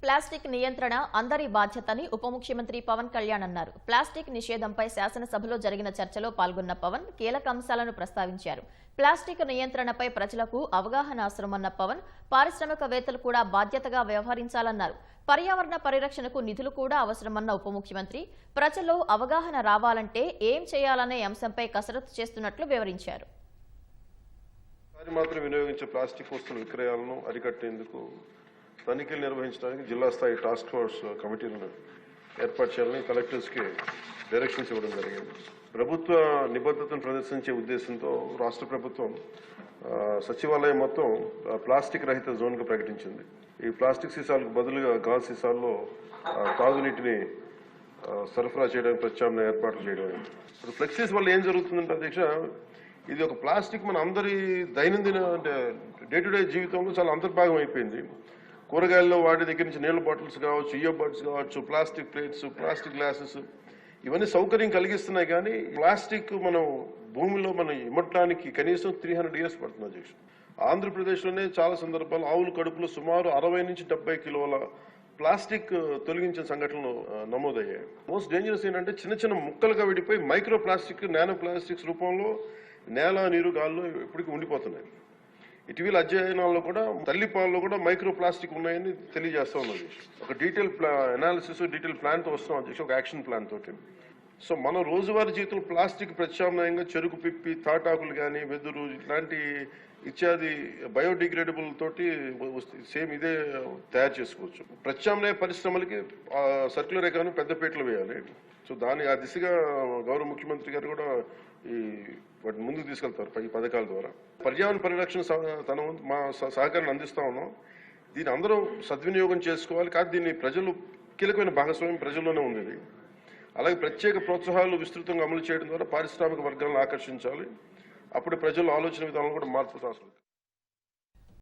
Plastic నియంత్రణ అందరి బాధ్యతని ఉప ముఖ్యమంత్రి పవన్ కళ్యాణ్ అన్నారు. ప్లాస్టిక్ నిషేధంపై శాసనసభలో జరిగిన చర్చలో పాల్గొన్న పవన్ కీలక అంశాలను ప్రస్తావించారు. ప్లాస్టిక్ నియంత్రణపై ప్రజలకు అవగాహన అవసరమన్న పవన్ పారిశ్రామికవేత్తలు కూడా బాధ్యతగా వ్యవహరించాలన్నారు. పర్యావరణ పరిరక్షణకు నిధులు కూడా అవసరమన్న ఉప ముఖ్యమంత్రి ప్రజల్లో అవగాహన రావాలంటే ఏం చేయాలనే అంశంపై కసరత్తు చేస్తున్నట్లు వివరించారు. మాత్రం వినియోగించే ప్లాస్టిక్ వస్తువుల విక్రయాలను అరికట్టేందుకు తనిఖీలు నిర్వహించడానికి జిల్లా స్థాయి టాస్క్ ఫోర్స్ కమిటీలను ఏర్పాటు చేయాలని కలెక్టర్స్కి డైరెక్షన్స్ ఇవ్వడం జరిగింది. ప్రభుత్వ నిబద్ధతను ప్రదర్శించే ఉద్దేశంతో రాష్ట్ర ప్రభుత్వం సచివాలయం మొత్తం ప్లాస్టిక్ రహిత జోన్గా ప్రకటించింది. ఈ ప్లాస్టిక్ సీసాలకు బదులుగా గాజు సీసాల్లో తాగునీటిని సరఫరా చేయడానికి ప్రత్యామ్నాయ ఏర్పాట్లు చేయడం. ఇప్పుడు ఫ్లెక్సీస్ వల్ల ఏం జరుగుతుందంటే అధ్యక్ష, ఇది ఒక ప్లాస్టిక్ మన అందరి దైనందిన అంటే డే టు డే జీవితంలో చాలా అంతర్భాగం అయిపోయింది. కూరగాయల్లో వాటి దగ్గర నుంచి నీళ్ళ బాటిల్స్ కావచ్చు, ఇయర్ బడ్స్ కావచ్చు, ప్లాస్టిక్ ప్లేట్స్, ప్లాస్టిక్ గ్లాసెస్ ఇవన్నీ సౌకర్యం కలిగిస్తున్నాయి. కానీ ప్లాస్టిక్ మనం భూమిలో మనం ఇమ్మటానికి కనీసం 300 years పడుతుంది అధ్యక్ష. ఆంధ్రప్రదేశ్లోనే చాలా సందర్భాలు ఆవుల కడుపులో సుమారు 60 నుంచి 70 కిలోల ప్లాస్టిక్ తొలగించిన సంఘటనలు నమోదయ్యాయి. మోస్ట్ డేంజరస్ ఏంటంటే చిన్న చిన్న ముక్కలుగా విడిపోయి మైక్రో ప్లాస్టిక్, నానో ప్లాస్టిక్స్ రూపంలో నేల, నీరు, గాల్లో ఇప్పటికీ ఉండిపోతున్నాయి. ఇటీవల అధ్యయనాల్లో కూడా తల్లిపాలలో కూడా మైక్రో ప్లాస్టిక్ ఉన్నాయని తెలియజేస్తా ఉన్నది. ఒక డీటెయిల్ అనాలిసిస్, డీటెయిల్ ప్లాన్తో వస్తున్నాం అధ్యక్ష, ఒక యాక్షన్ ప్లాన్ తోటి. సో మన రోజువారీ జీవితంలో ప్లాస్టిక్ ప్రత్యామ్నాయంగా చెరుకు పిప్పి, తాటాకులు కానీ, వెదురు ఇట్లాంటి ఇత్యాది బయోడిగ్రేడబుల్ తోటి సేమ్ ఇదే తయారు చేసుకోవచ్చు. ప్రత్యామ్నాయ పరిశ్రమలకి సర్క్యులర్ ఎకానమీ పెద్దపీటలు వేయాలి. సో ఆ దిశగా గౌరవ ముఖ్యమంత్రి గారు కూడా వాటిని ముందుకు తీసుకెళ్తారు ఈ పథకాల ద్వారా. పర్యావరణ పరిరక్షణ మా సహకారాన్ని అందిస్తా ఉన్నాం. దీన్ని అందరూ సద్వినియోగం చేసుకోవాలి. కాదు దీన్ని ప్రజలు కీలకమైన భాగస్వామ్యం ప్రజల్లోనే ఉంది. అలాగే ప్రత్యేక ప్రోత్సాహాలు విస్తృతంగా అమలు చేయడం ద్వారా పారిశ్రామిక వర్గాలను ఆకర్షించాలి. అప్పుడు ప్రజల ఆలోచన విధానంలో కూడా మార్పు అవసరం.